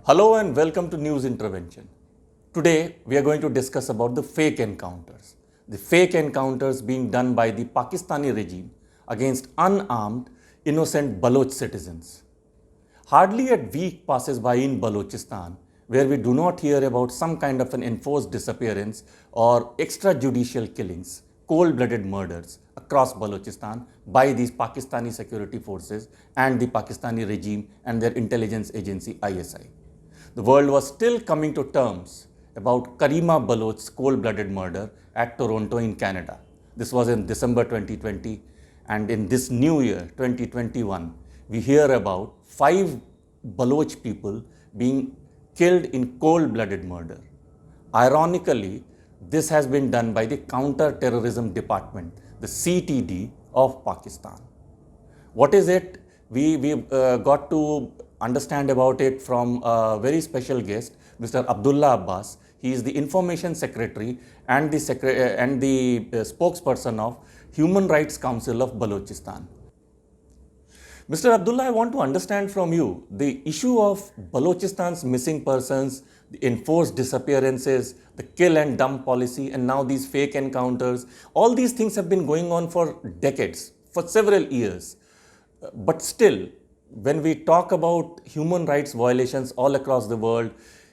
Hello and welcome to News Intervention. Today we are going to discuss about the fake encounters. The fake encounters being done by the Pakistani regime against unarmed, innocent Baloch citizens. Hardly a week passes by in Balochistan where we do not hear about some kind of an enforced disappearance or extrajudicial killings, cold-blooded murders across Balochistan by these Pakistani security forces and the Pakistani regime and their intelligence agency ISI. The world was still coming to terms about Karima Baloch's cold-blooded murder at Toronto in Canada. This was in December 2020, and in this new year, 2021, we hear about 5 Baloch people being killed in cold-blooded murder. Ironically, this has been done by the Counter-Terrorism Department, the CTD of Pakistan. What is it? We got to understand about it from a very special guest, Mr. Abdullah Abbas. He is the Information Secretary and the spokesperson of Human Rights Council of Balochistan. Mr. Abdullah, I want to understand from you the issue of Balochistan's missing persons, the enforced disappearances, the kill and dump policy, and now these fake encounters. All these things have been going on for decades, for several years. But still, when we talk about human rights violations all across the world,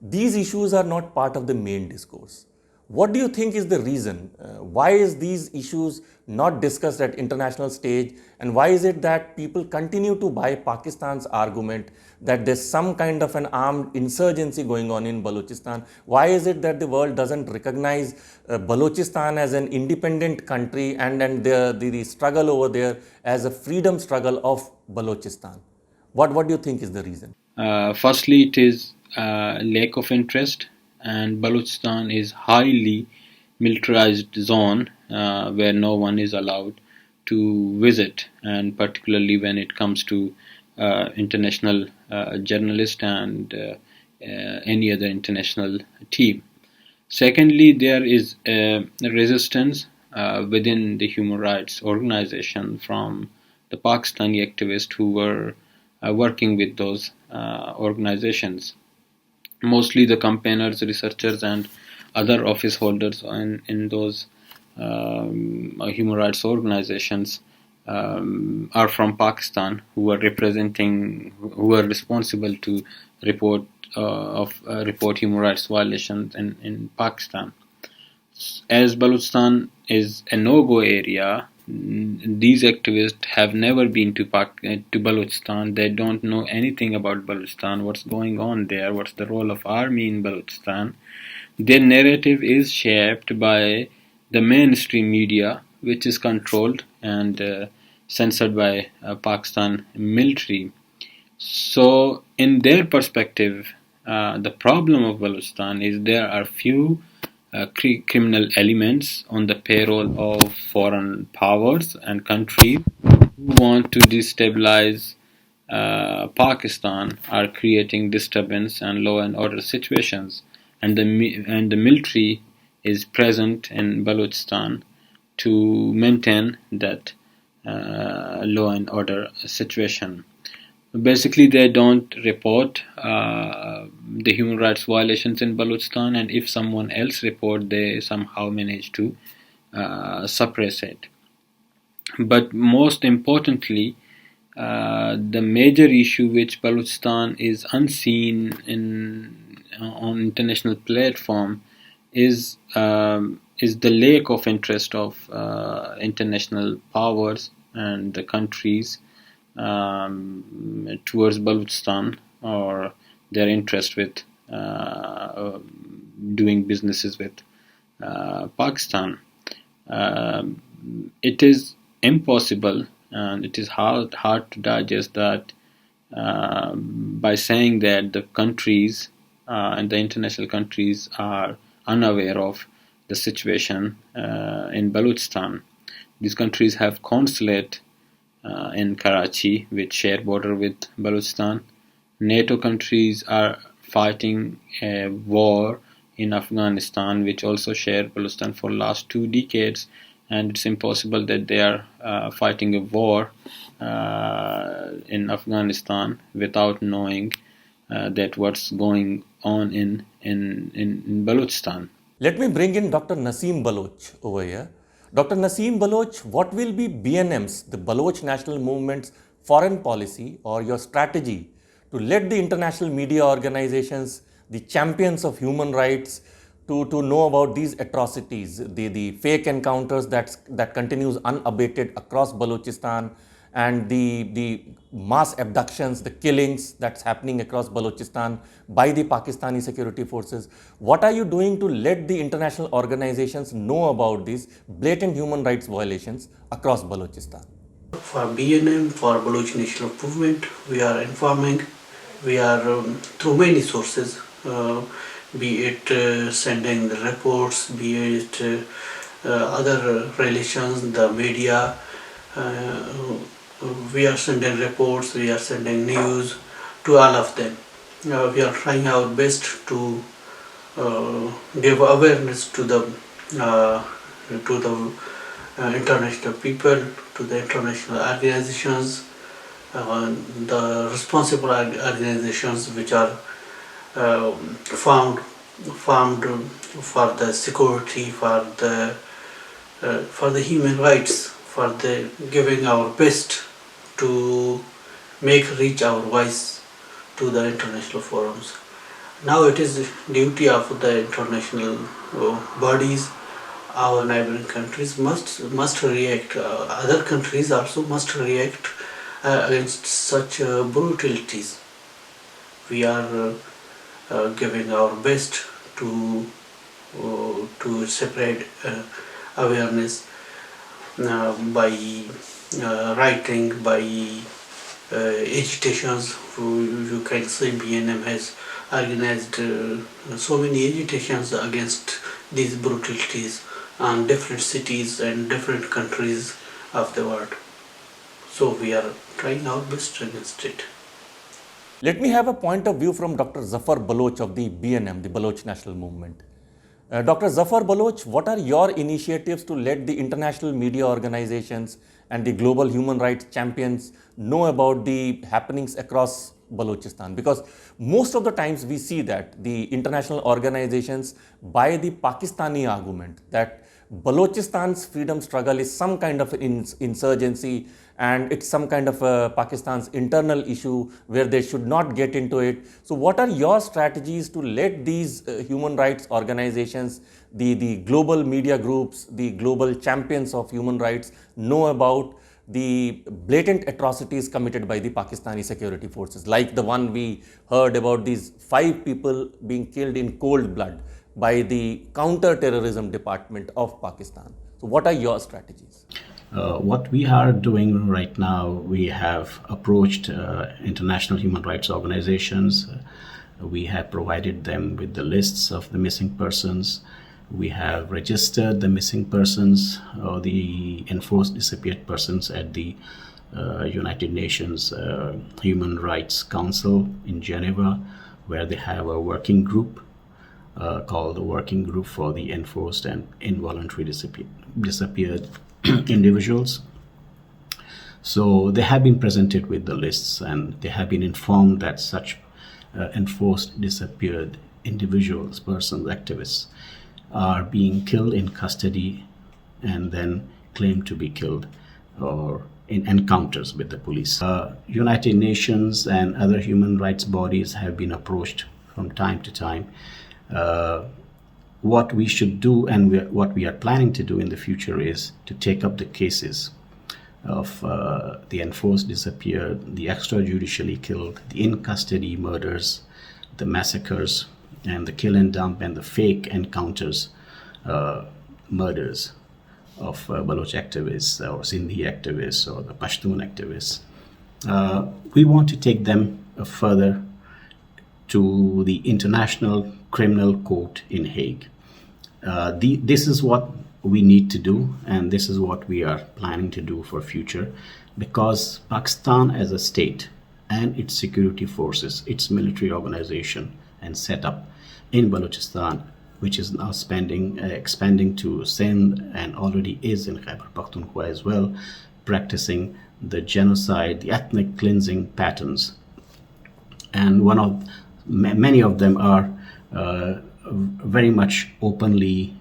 these issues are not part of the main discourse. What do you think is the reason? Why is these issues not discussed at international stage? And why is it that people continue to buy Pakistan's argument that there's some kind of an armed insurgency going on in Balochistan? Why is it that the world doesn't recognize Balochistan as an independent country and the struggle over there as a freedom struggle of Balochistan? What do you think is the reason? Firstly, it is lack of interest, and Balochistan is highly militarized zone where no one is allowed to visit, and particularly when it comes to international journalists and any other international team. Secondly, there is resistance within the human rights organization from the Pakistani activists who were working with those organizations. Mostly the campaigners, researchers, and other office holders in those human rights organizations are from Pakistan, who are responsible to report human rights violations in Pakistan. As Balochistan is a no-go area, these activists have never been to Balochistan. They don't know anything about Balochistan, what's going on there, what's the role of army in Balochistan. Their narrative is shaped by the mainstream media, which is controlled and censored by Pakistan military. So, in their perspective, the problem of Balochistan is there are few criminal elements on the payroll of foreign powers and countries who want to destabilize Pakistan, are creating disturbance and law and order situations, and the military is present in Balochistan to maintain that law and order situation. Basically, they don't report the human rights violations in Balochistan, and if someone else report, they somehow manage to suppress it. But most importantly, the major issue which Balochistan is unseen on international platform is the lack of interest of international powers and the countries towards Balochistan, or their interest with doing businesses with Pakistan. It is impossible and it is hard to digest that by saying that the countries and the international countries are unaware of the situation in Balochistan. These countries have consulate in Karachi, which share border with Balochistan. NATO countries are fighting a war in Afghanistan, which also share Balochistan for last 2 decades, and it's impossible that they are fighting a war in Afghanistan without knowing that what's going on in Balochistan. Let me bring in Dr. Naseem Baloch over here. Dr. Naseem Baloch, what will be BNM's, the Baloch National Movement's foreign policy or your strategy to let the international media organizations, the champions of human rights, to know about these atrocities, the fake encounters that continues unabated across Balochistan, and the mass abductions, the killings that's happening across Balochistan by the Pakistani security forces. What are you doing to let the international organizations know about these blatant human rights violations across Balochistan? For BNM, for Baloch National Movement, we are informing, we are through many sources, be it sending the reports, be it other relations, the media, we are sending reports, we are sending news to all of them. We are trying our best to give awareness to the international people, to the international organizations, the responsible organizations which are formed for the security, for the human rights, for the giving our best to make reach our voice to the international forums. Now it is the duty of the international bodies. Our neighboring countries must react. Other countries also must react against such brutalities. We are giving our best to spread awareness by writing, by agitations. You can see BNM has organized so many agitations against these brutalities on different cities and different countries of the world. So we are trying our best against it. Let me have a point of view from Dr. Zafar Baloch of the BNM, the Baloch National Movement. Dr. Zafar Baloch, what are your initiatives to let the international media organizations and the global human rights champions know about the happenings across Balochistan? Because most of the times we see that the international organizations buy the Pakistani argument that Balochistan's freedom struggle is some kind of insurgency and it's some kind of Pakistan's internal issue where they should not get into it. So what are your strategies to let these human rights organizations, the global media groups, the global champions of human rights know about the blatant atrocities committed by the Pakistani security forces, like the one we heard about, these 5 people being killed in cold blood by the Counter-Terrorism Department of Pakistan? So what are your strategies? What we are doing right now, we have approached international human rights organizations. We have provided them with the lists of the missing persons. We have registered the missing persons or the enforced disappeared persons at the United Nations Human Rights Council in Geneva, where they have a working group called the Working Group for the Enforced and Involuntary Disappeared Individuals. So they have been presented with the lists and they have been informed that such enforced disappeared individuals, persons, activists are being killed in custody and then claimed to be killed or in encounters with the police. United Nations and other human rights bodies have been approached from time to time. What we should do and what we are planning to do in the future is to take up the cases of the enforced disappeared, the extrajudicially killed, the in-custody murders, the massacres, and the kill and dump and the fake encounters, murders of Baloch activists or Sindhi activists or the Pashtun activists. We want to take them further to the International Criminal Court in Hague. This is what we need to do, and this is what we are planning to do for future, because Pakistan as a state and its security forces, its military organization and setup in Balochistan, which is now expanding to Sindh and already is in Khyber Pakhtunkhwa as well, practicing the genocide, the ethnic cleansing patterns. And one of Many of them are very much openly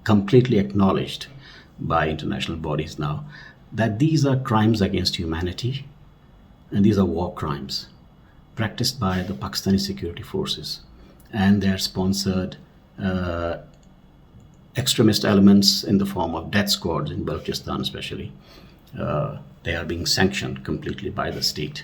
completely acknowledged by international bodies now, that these are crimes against humanity and these are war crimes practiced by the Pakistani security forces. And they are sponsored extremist elements in the form of death squads in Balochistan, especially. They are being sanctioned completely by the state.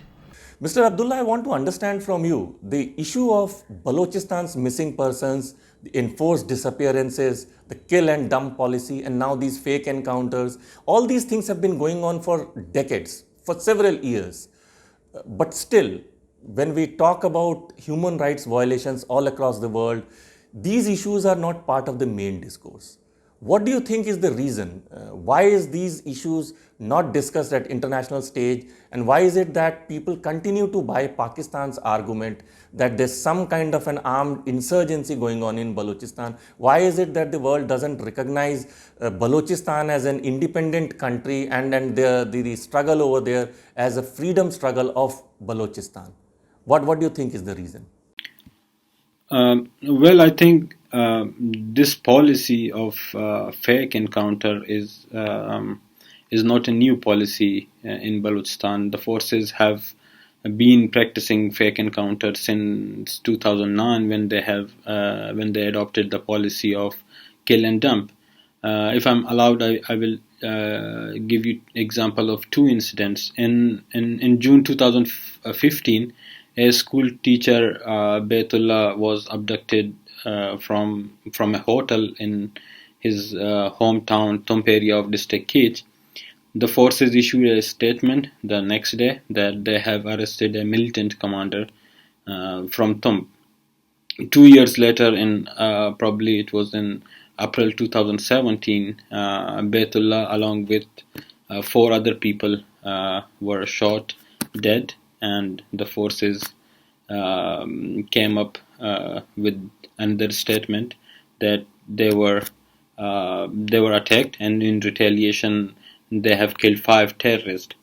Mr. Abdullah, I want to understand from you the issue of Balochistan's missing persons, the enforced disappearances, the kill and dump policy, and now these fake encounters. All these things have been going on for decades, for several years. But still, when we talk about human rights violations all across the world, these issues are not part of the main discourse. What do you think is the reason? Why is these issues not discussed at international stage, and why is it that people continue to buy Pakistan's argument that there's some kind of an armed insurgency going on in Balochistan? Why is it that the world doesn't recognize Balochistan as an independent country and the struggle over there as a freedom struggle of Balochistan? What do you think is the reason? Well, I think this policy of fake encounter is not a new policy in Balochistan. The forces have been practicing fake encounters since 2009 when they adopted the policy of kill and dump. If I'm allowed, I will give you example of two incidents. In June 2015. A school teacher, Baitullah, was abducted from a hotel in his hometown Tump area of district Kech. The forces issued a statement the next day that they have arrested a militant commander from Tump. 2 years later, probably it was in April 2017, Baitullah along with 4 other people were shot dead, and the forces came up with another statement that they were attacked, and in retaliation they have killed 5 terrorists.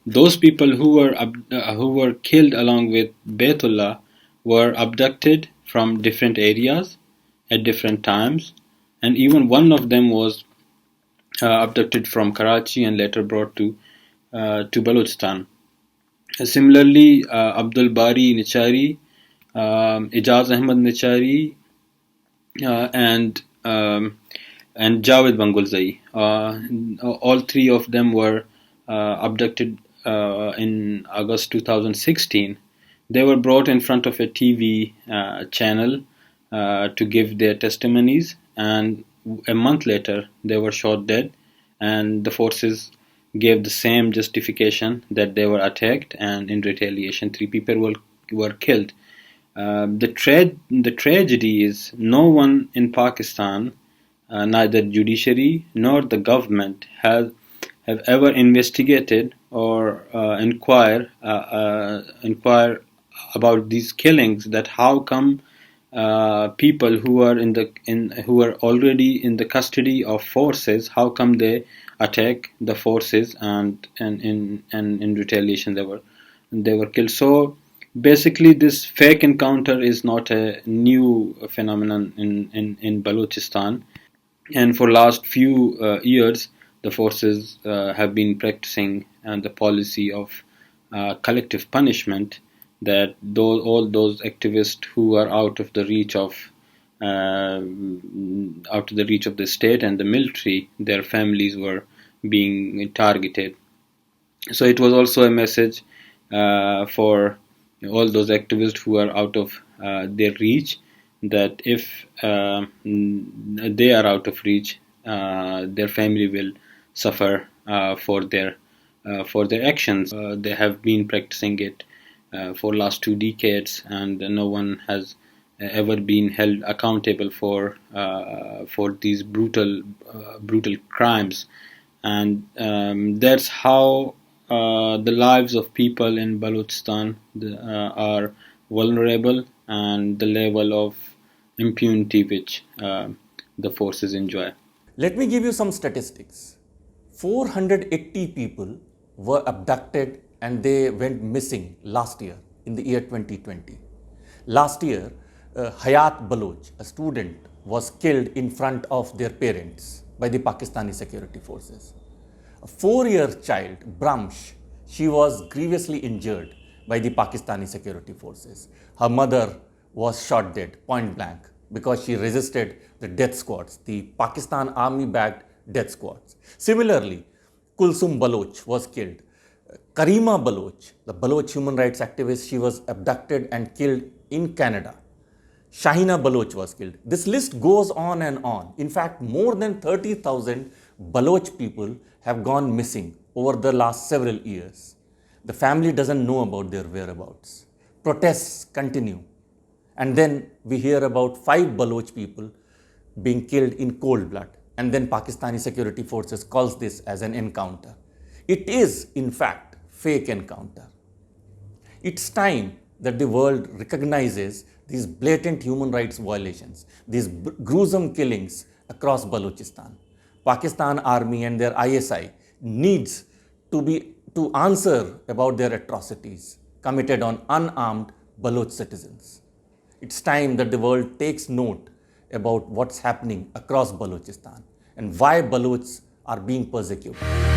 Those people who were killed along with Baitullah were abducted from different areas at different times, and even one of them was abducted from Karachi and later brought to Balochistan. Similarly, Abdul Bari Nichari, Ijaz Ahmad Nichari, and Javed Bangulzai. All 3 of them were abducted in August 2016. They were brought in front of a TV channel to give their testimonies, and a month later they were shot dead, and the forces gave the same justification that they were attacked, and in retaliation 3 people were killed. The tragedy is no one in Pakistan, neither judiciary nor the government have ever investigated or inquire about these killings. That how come people who are already in the custody of forces, how come they attack the forces, and in retaliation they were killed. So basically, this fake encounter is not a new phenomenon in Balochistan, and for last few years the forces have been practicing the policy of collective punishment, that all those activists who are out of the reach of the state and the military, their families were being targeted. So it was also a message for all those activists who are out of their reach, that if they are out of reach, their family will suffer for their actions. They have been practicing it for last 2 decades, and no one has ever been held accountable for these brutal crimes, and that's how the lives of people in Balochistan are vulnerable, and the level of impunity which the forces enjoy. Let me give you some statistics. 480 people were abducted and they went missing last year in the year 2020. Last year, Hayat Baloch, a student, was killed in front of their parents by the Pakistani security forces. A 4-year child, Bramsh, she was grievously injured by the Pakistani security forces. Her mother was shot dead, point blank, because she resisted the death squads, the Pakistan army-backed death squads. Similarly, Kulsum Baloch was killed. Karima Baloch, the Baloch human rights activist, she was abducted and killed in Canada. Shahina Baloch was killed. This list goes on and on. In fact, more than 30,000 Baloch people have gone missing over the last several years. The family doesn't know about their whereabouts. Protests continue. And then we hear about 5 Baloch people being killed in cold blood. And then Pakistani security forces calls this as an encounter. It is, in fact, fake encounter. It's time that the world recognizes these blatant human rights violations, these gruesome killings across Balochistan. Pakistan Army and their ISI needs to answer about their atrocities committed on unarmed Baloch citizens. It's time that the world takes note about what's happening across Balochistan and why Balochs are being persecuted.